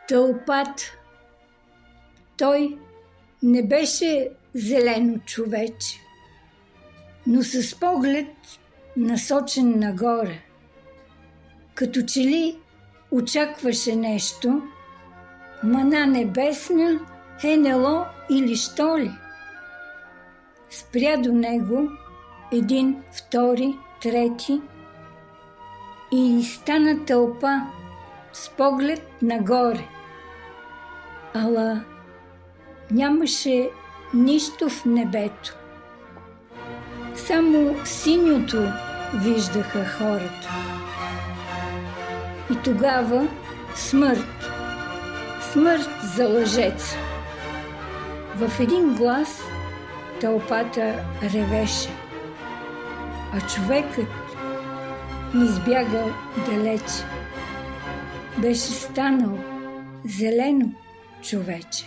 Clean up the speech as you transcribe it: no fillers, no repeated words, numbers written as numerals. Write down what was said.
Тълпата. Той не беше зелено човече, но с поглед насочен нагоре. Като че ли очакваше нещо, мана небесна, НЛО или що ли? Спря до него един, втори, трети и стана тълпа с поглед нагоре. Ала нямаше нищо в небето. Само синьото виждаха хората. И тогава смърт. Смърт за лъжеца. В един глас тълпата ревеше, а човекът избяга далече. Беше станал зелено човече.